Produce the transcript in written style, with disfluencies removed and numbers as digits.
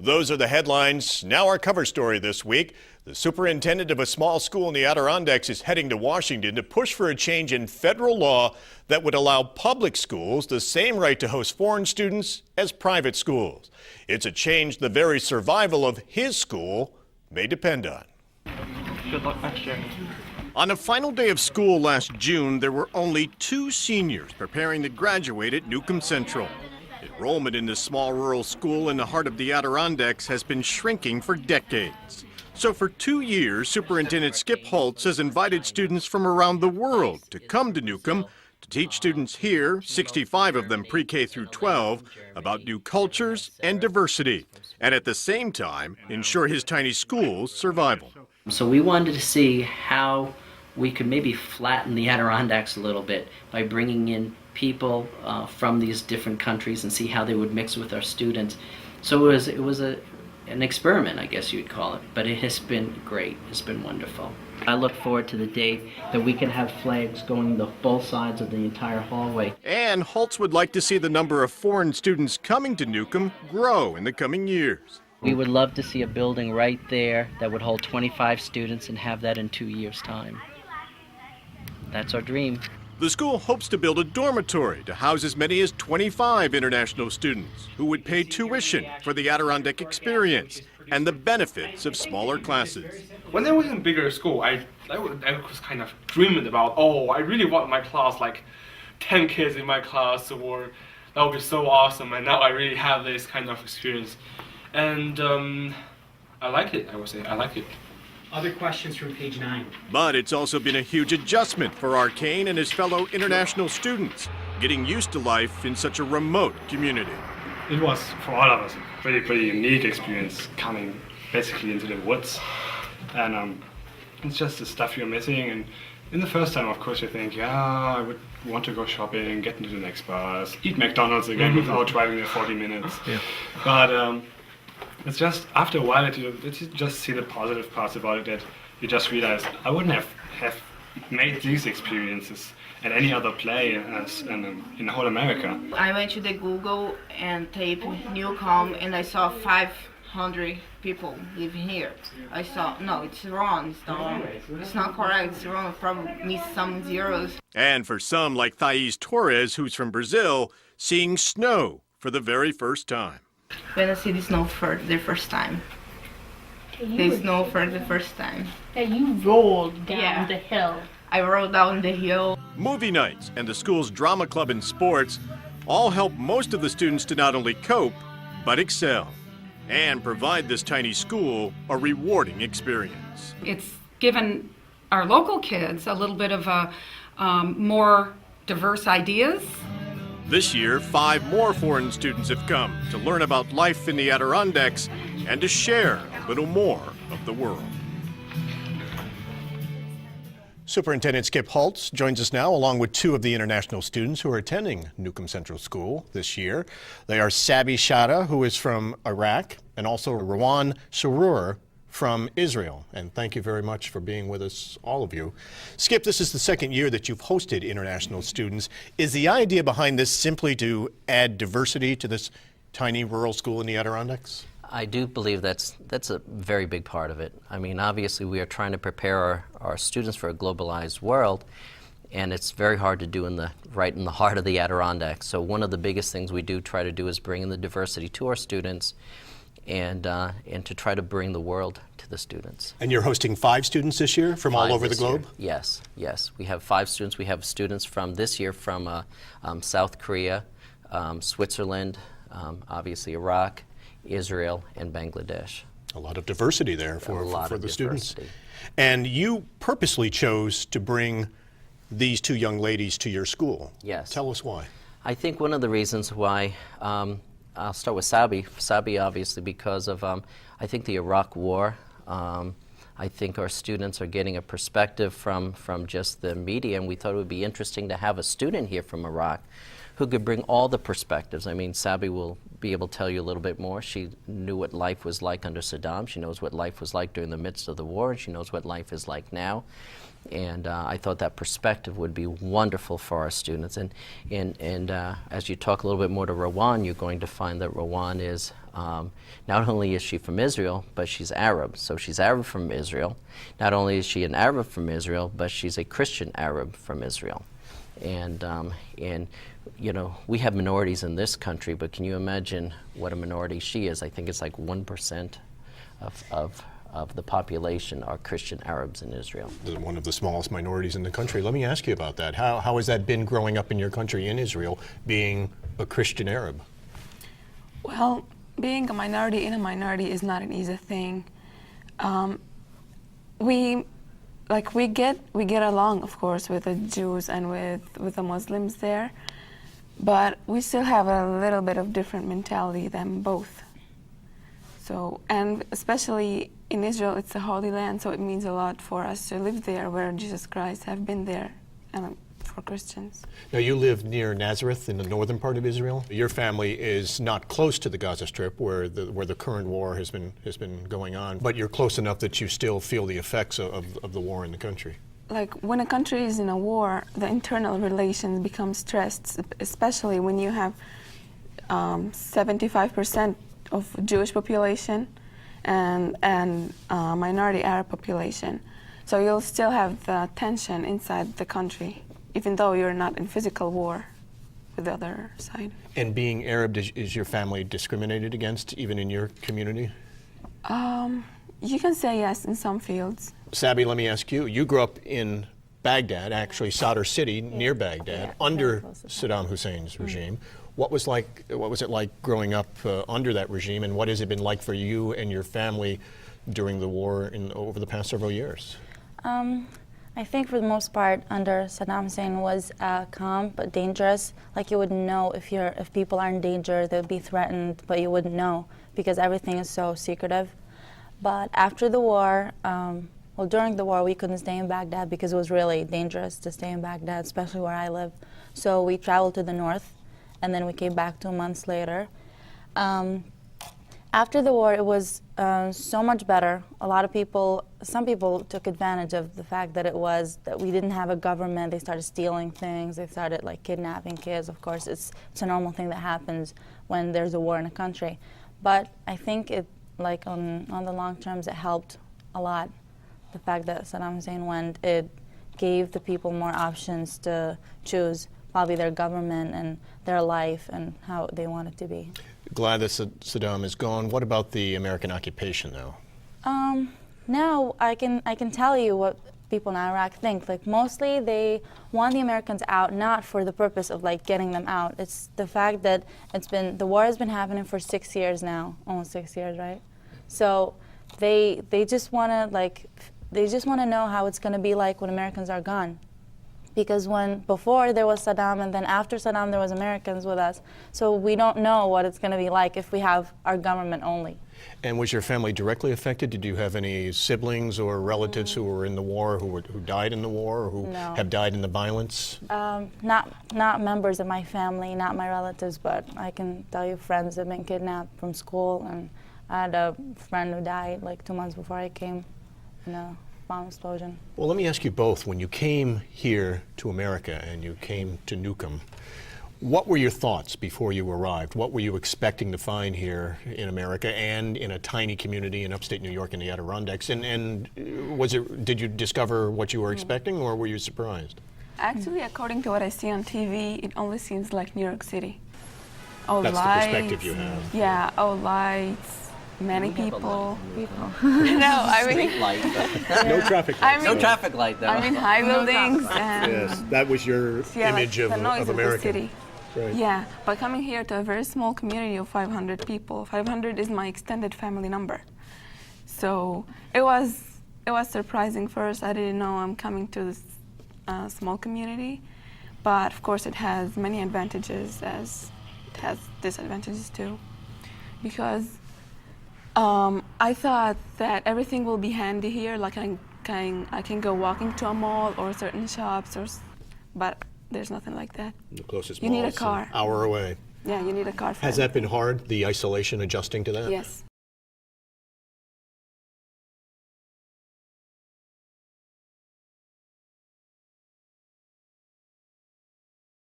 Those are the headlines. Now our cover story this week. The superintendent of a small school in the Adirondacks is heading to Washington to push for a change in federal law that would allow public schools the same right to host foreign students as private schools. It's a change the very survival of his school may depend on. Good luck next year. On the final day of school last June, there were only 2 seniors preparing to graduate at Newcomb Central. Enrollment in this small rural school in the heart of the Adirondacks has been shrinking for decades. So for 2 years, Superintendent Skip Hults has invited students from around the world to come to Newcomb to teach students here, 65 of them pre-K through 12, about new cultures and diversity, and at the same time, ensure his tiny school's survival. So we wanted to see how we could maybe flatten the Adirondacks a little bit by bringing in people from these different countries and see how they would mix with our students. So it was an experiment, I guess you'd call it, but it has been great. It's been wonderful. I look forward to the day that we can have flags going to both sides of the entire hallway. And Hults would like to see the number of foreign students coming to Newcomb grow in the coming years. We would love to see a building right there that would hold 25 students and have that in 2 years' time. That's our dream. The school hopes to build a dormitory to house as many as 25 international students who would pay tuition for the Adirondack experience and the benefits of smaller classes. When I was in bigger school, I was kind of dreaming about, I really want my class, like 10 kids in my class, or that would be so awesome. And now I really have this kind of experience. And I like it, I would say. I like it. Other questions from page 9. But it's also been a huge adjustment for Arcane and his fellow international students, getting used to life in such a remote community. It was, for all of us, a pretty unique experience coming basically into the woods. And it's just the stuff you're missing. And in the first time, of course, you think, I would want to go shopping, get into the next bus, eat McDonald's again without driving there 40 minutes. Yeah. But it's just, after a while, you just see the positive parts about it, that you just realize I wouldn't have made these experiences at any other place in the whole America. I went to the Google and typed Newcomb and I saw 500 people living here. I saw, no, it's wrong, it's not correct, it's wrong, I probably missed some zeros. And for some, like Thais Torres, who's from Brazil, seeing snow for the very first time. When I see the snow for the first time. The snow for the first time. And you rolled down the hill. I rolled down the hill. Movie nights and the school's drama club and sports all help most of the students to not only cope, but excel, and provide this tiny school a rewarding experience. It's given our local kids a little bit of more diverse ideas. This year, 5 more foreign students have come to learn about life in the Adirondacks and to share a little more of the world. Superintendent Skip Hults joins us now along with 2 of the international students who are attending Newcomb Central School this year. They are Sabi Shada, who is from Iraq, and also Rawan Surur from Israel. And thank you very much for being with us, all of you. Skip, this is the second year that you've hosted international students. Is the idea behind this simply to add diversity to this tiny rural school in the Adirondacks? I do believe that's a very big part of it. I mean, obviously we are trying to prepare our students for a globalized world, and it's very hard to do right in the heart of the Adirondacks. So one of the biggest things we do try to do is bring in the diversity to our students, and to try to bring the world to the students. And you're hosting 5 students this year from all over the globe? Yes. We have 5 students. We have students from this year from South Korea, Switzerland, obviously Iraq, Israel, and Bangladesh. A lot of diversity there for the students. And you purposely chose to bring these 2 young ladies to your school. Yes. Tell us why. I think one of the reasons why, I'll start with Sabi. Sabi, obviously, because of, I think, the Iraq War. I think our students are getting a perspective from just the media, and we thought it would be interesting to have a student here from Iraq who could bring all the perspectives. I mean, Sabi will be able to tell you a little bit more. She knew what life was like under Saddam. She knows what life was like during the midst of the war, and she knows what life is like now. And I thought that perspective would be wonderful for our students. And as you talk a little bit more to Rawan, you're going to find that Rawan is Not only is she from Israel, but she's Arab. So she's Arab from Israel. Not only is she an Arab from Israel, but she's a Christian Arab from Israel. And you know, we have minorities in this country, but can you imagine what a minority she is? I think it's like 1% of the population are Christian Arabs in Israel. One of the smallest minorities in the country. Let me ask you about that. How has that been growing up in your country, in Israel, being a Christian Arab? Well, being a minority in a minority is not an easy thing. We get along, of course, with the Jews and with the Muslims there, but we still have a little bit of different mentality than both. So, and especially in Israel, it's a holy land, so it means a lot for us to live there where Jesus Christ have been there, and for Christians. Now, you live near Nazareth in the northern part of Israel. Your family is not close to the Gaza Strip, where the current war has been going on, but you're close enough that you still feel the effects of the war in the country. Like, when a country is in a war, the internal relations become stressed, especially when you have 75% of Jewish population and minority Arab population. So you'll still have the tension inside the country, even though you're not in physical war with the other side. And being Arab, is your family discriminated against, even in your community? You can say yes in some fields. Sabi, let me ask you. You grew up in Baghdad, actually Sadr City, near Baghdad, under Saddam Hussein's regime. What was it like growing up under that regime, and what has it been like for you and your family during the war over the past several years? I think for the most part, under Saddam Hussein was calm but dangerous. Like, you wouldn't know if people are in danger, they'd be threatened, but you wouldn't know because everything is so secretive. But after the war, well, during the war, we couldn't stay in Baghdad because it was really dangerous to stay in Baghdad, especially where I live. So we traveled to the north, and then we came back 2 months later. After the war, it was so much better. Some people took advantage of the fact that we didn't have a government. They started stealing things. They started kidnapping kids. Of course, it's a normal thing that happens when there's a war in a country. But I think on the long terms, it helped a lot. The fact that Saddam Hussein went, it gave the people more options to choose probably their government and their life and how they want it to be. Glad that Saddam is gone. What about the American occupation, though? Now I can tell you what people in Iraq think. Mostly they want the Americans out, not for the purpose of getting them out. It's the fact that the war has been happening for 6 years now, almost 6 years, right? So they just want to know how it's going to be like when Americans are gone. Because before there was Saddam, and then after Saddam there was Americans with us. So we don't know what it's going to be like if we have our government only. And was your family directly affected? Did you have any siblings or relatives who were in the war, who died in the war, or who have died in the violence? Not members of my family, not my relatives, but I can tell you friends have been kidnapped from school, and I had a friend who died 2 months before I came in a bomb explosion. Well, let me ask you both. When you came here to America and you came to Newcomb, what were your thoughts before you arrived? What were you expecting to find here in America and in a tiny community in upstate New York in the Adirondacks? And did you discover what you were expecting, or were you surprised? Actually, according to what I see on TV, it only seems like New York City. That's the perspective you have. Yeah, all lights. Many people. No, I mean, street light. No traffic lights. No traffic light, though. I mean, high buildings and yes, that was your image the noise of America. The city. Right. Yeah, but coming here to a very small community of 500 people, 500 is my extended family number. So it was surprising first. I didn't know I'm coming to this small community, but of course it has many advantages as it has disadvantages too, because I thought that everything will be handy here, like I can go walking to a mall or certain shops, but there's nothing like that. The closest you mall need a is car. an hour away. Yeah, you need a car. Has that been hard, the isolation, adjusting to that? Yes,